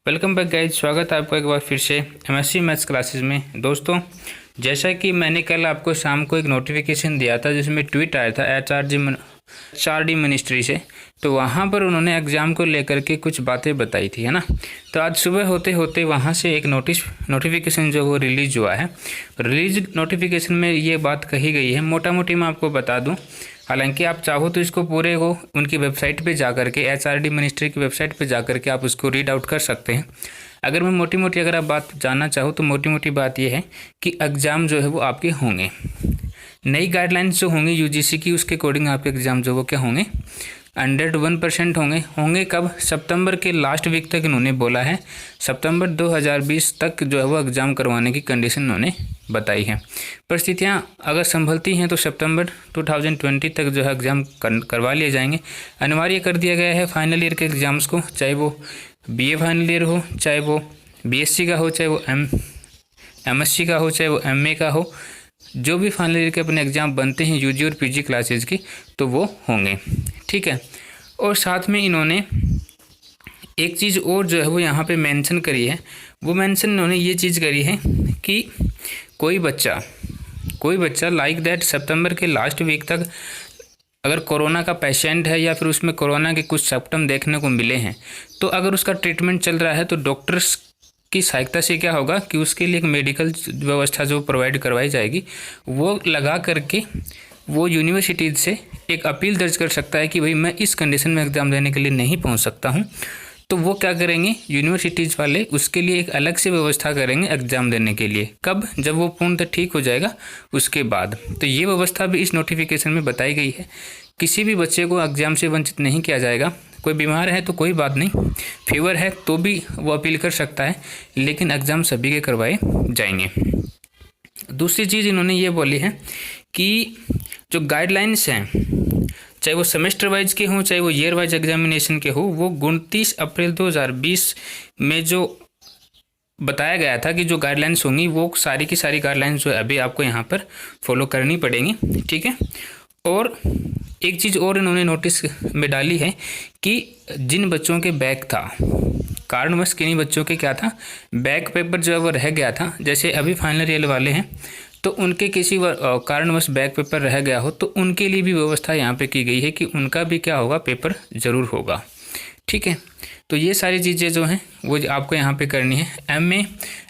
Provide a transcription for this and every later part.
Welcome back guys, स्वागत है आपका एक बार फिर से एमएससी मैथ्स क्लासेस में। दोस्तों, जैसा कि मैंने कल आपको शाम को एक नोटिफिकेशन दिया था जिसमें ट्वीट आया था एचआरडी मिनिस्ट्री से, तो वहाँ पर उन्होंने एग्ज़ाम को लेकर के कुछ बातें बताई थी, है ना। तो आज सुबह होते होते वहाँ से एक नोटिफिकेशन जो वो रिलीज़ हुआ है। रिलीज नोटिफिकेशन में ये बात कही गई है, मोटा मोटी मैं आपको बता दूँ। हालांकि आप चाहो तो इसको पूरे को उनकी वेबसाइट पे जाकर के, एचआरडी मिनिस्ट्री की वेबसाइट पे जाकर के आप उसको रीड आउट कर सकते हैं। अगर मैं मोटी मोटी अगर आप बात जानना चाहो तो मोटी मोटी बात यह है कि एग्ज़ाम जो है वो आपके होंगे। नई गाइडलाइंस जो होंगी यूजीसी की, उसके अकॉर्डिंग आपके एग्ज़ाम जो वो क्या होंगे, 101% होंगे। कब? सितंबर के लास्ट वीक तक इन्होंने बोला है। सितंबर 2020 तक जो है वो एग्ज़ाम करवाने की कंडीशन इन्होंने बताई है। परिस्थितियाँ अगर संभलती हैं तो सितंबर 2020 तक जो है एग्ज़ाम करवा लिए जाएंगे। अनिवार्य कर दिया गया है फाइनल ईयर के एग्ज़ाम्स को, चाहे वो बीए फाइनल ईयर हो, चाहे वो बीएससी का हो, चाहे वो एमएससी का हो, चाहे वो एमए का हो। जो भी फाइनल ईयर के अपने एग्ज़ाम बनते हैं यूजी और पीजी क्लासेस की, तो वो होंगे, ठीक है। और साथ में इन्होंने एक चीज़ और जो है वो यहाँ पे मेंशन करी है। वो मेंशन इन्होंने ये चीज़ करी है कि कोई बच्चा लाइक दैट सितंबर के लास्ट वीक तक अगर कोरोना का पेशेंट है या फिर उसमें कोरोना के कुछ सिम्टम देखने को मिले हैं, तो अगर उसका ट्रीटमेंट चल रहा है तो डॉक्टर्स की सहायता से क्या होगा कि उसके लिए एक मेडिकल व्यवस्था जो प्रोवाइड करवाई जाएगी, वो लगा करके वो यूनिवर्सिटीज़ से एक अपील दर्ज कर सकता है कि भाई मैं इस कंडीशन में एग्ज़ाम देने के लिए नहीं पहुंच सकता हूं। तो वो क्या करेंगे, यूनिवर्सिटीज़ वाले उसके लिए एक अलग से व्यवस्था करेंगे एग्ज़ाम देने के लिए। कब? जब वो पूर्णतः ठीक हो जाएगा उसके बाद। तो ये व्यवस्था भी इस नोटिफिकेशन में बताई गई है। किसी भी बच्चे को एग्ज़ाम से वंचित नहीं किया जाएगा। कोई बीमार है तो कोई बात नहीं, फीवर है तो भी वो अपील कर सकता है, लेकिन एग्ज़ाम सभी के करवाए जाएंगे। दूसरी चीज़ इन्होंने ये बोली है कि जो गाइडलाइंस हैं, चाहे वो सेमेस्टर वाइज के हों, चाहे वो ईयर वाइज एग्जामिनेशन के हो, वो 29 अप्रैल 2020 में जो बताया गया था कि जो गाइडलाइंस होंगी वो सारी की सारी गाइडलाइंस जो है अभी आपको यहाँ पर फॉलो करनी पड़ेंगी, ठीक है। और एक चीज़ और इन्होंने नोटिस में डाली है कि जिन बच्चों के बैक था, कारणवश किन्हीं बच्चों के क्या था, बैक पेपर जो है वो रह गया था। जैसे अभी फाइनल ईयर वाले हैं तो उनके किसी कारणवश बैक पेपर रह गया हो तो उनके लिए भी व्यवस्था यहाँ पे की गई है कि उनका भी क्या होगा, पेपर ज़रूर होगा, ठीक है। तो ये सारी चीज़ें जो हैं वो आपको यहाँ पे करनी है। एमए,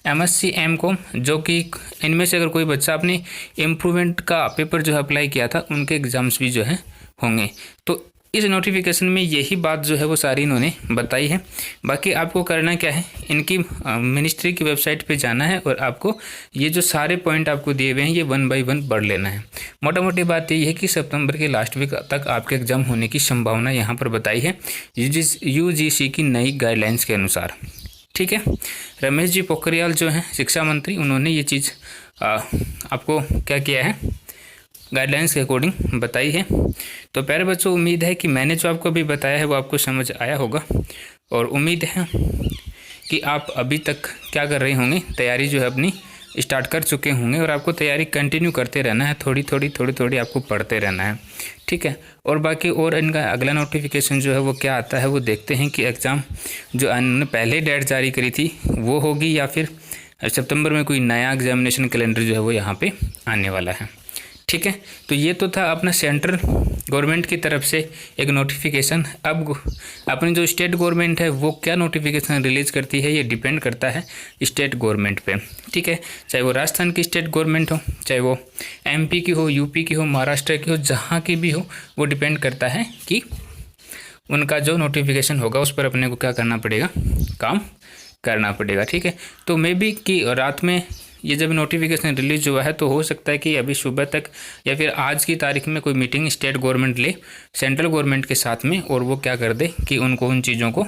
एमएससी, एमकॉम, जो कि इनमें से अगर कोई बच्चा अपने इम्प्रूवमेंट का पेपर जो है अप्लाई किया था, उनके एग्ज़ाम्स भी जो है होंगे। तो इस नोटिफिकेशन में यही बात जो है वो सारी इन्होंने बताई है। बाकी आपको करना क्या है, इनकी मिनिस्ट्री की वेबसाइट पे जाना है और आपको ये जो सारे पॉइंट आपको दिए हुए हैं ये 1 बाय 1 पढ़ लेना है। मोटा मोटी बात यही है कि सितंबर के लास्ट वीक तक आपके एग्ज़ाम होने की संभावना यहाँ पर बताई है यूजीसी की नई गाइडलाइंस के अनुसार, ठीक है। रमेश जी पोखरियाल जो हैं शिक्षा मंत्री, उन्होंने ये चीज़ आपको क्या किया है, गाइडलाइंस के अकॉर्डिंग बताई है। तो प्यारे बच्चों, उम्मीद है कि मैंने जो आपको अभी बताया है वो आपको समझ आया होगा, और उम्मीद है कि आप अभी तक क्या कर रहे होंगे, तैयारी जो है अपनी स्टार्ट कर चुके होंगे, और आपको तैयारी कंटिन्यू करते रहना है, थोड़ी थोड़ी आपको पढ़ते रहना है, ठीक है। और बाकी और इनका अगला नोटिफिकेशन जो है वो क्या आता है वो देखते हैं कि एग्ज़ाम जो इन्होंने पहले डेट जारी करी थी वो होगी या फिर सितंबर में कोई नया एग्जामिनेशन कैलेंडर जो है वो यहाँ पे आने वाला है, ठीक है। तो ये तो था अपना सेंट्रल गवर्नमेंट की तरफ से एक नोटिफिकेशन। अब अपनी जो स्टेट गवर्नमेंट है वो क्या नोटिफिकेशन रिलीज़ करती है ये डिपेंड करता है स्टेट गवर्नमेंट पे, ठीक है। चाहे वो राजस्थान की स्टेट गवर्नमेंट हो, चाहे वो एमपी की हो, यूपी की हो, महाराष्ट्र की हो, जहाँ की भी हो, वो डिपेंड करता है कि उनका जो नोटिफिकेशन होगा उस पर अपने को क्या करना पड़ेगा, काम करना पड़ेगा, ठीक है। तो मे बी कि रात में ये जब नोटिफिकेशन रिलीज हुआ है तो हो सकता है कि अभी सुबह तक या फिर आज की तारीख में कोई मीटिंग स्टेट गवर्नमेंट ले सेंट्रल गवर्नमेंट के साथ में, और वो क्या कर दे कि उनको उन चीज़ों को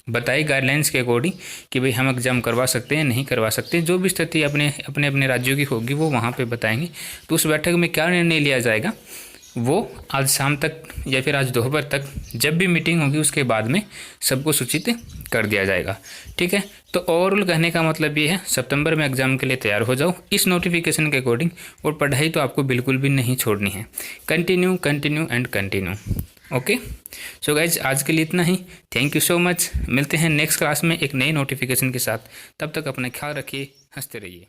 बताई गाइडलाइंस के अकॉर्डिंग कि भाई हम एग्ज़ाम करवा सकते हैं, नहीं करवा सकते। जो भी स्थिति अपने अपने राज्यों की होगी वो वहाँ पे बताएंगे। तो उस बैठक में क्या निर्णय लिया जाएगा वो आज शाम तक या फिर आज दोपहर तक जब भी मीटिंग होगी उसके बाद में सबको सूचित कर दिया जाएगा, ठीक है। तो ओवरऑल कहने का मतलब ये है, सितंबर में एग्ज़ाम के लिए तैयार हो जाओ इस नोटिफिकेशन के अकॉर्डिंग, और पढ़ाई तो आपको बिल्कुल भी नहीं छोड़नी है। Continue and continue. Okay, so guys आज के लिए इतना ही। Thank you so much. मिलते हैं नेक्स्ट क्लास में एक नई नोटिफिकेशन के साथ। तब तक अपना ख्याल रखिए, हंसते रहिए।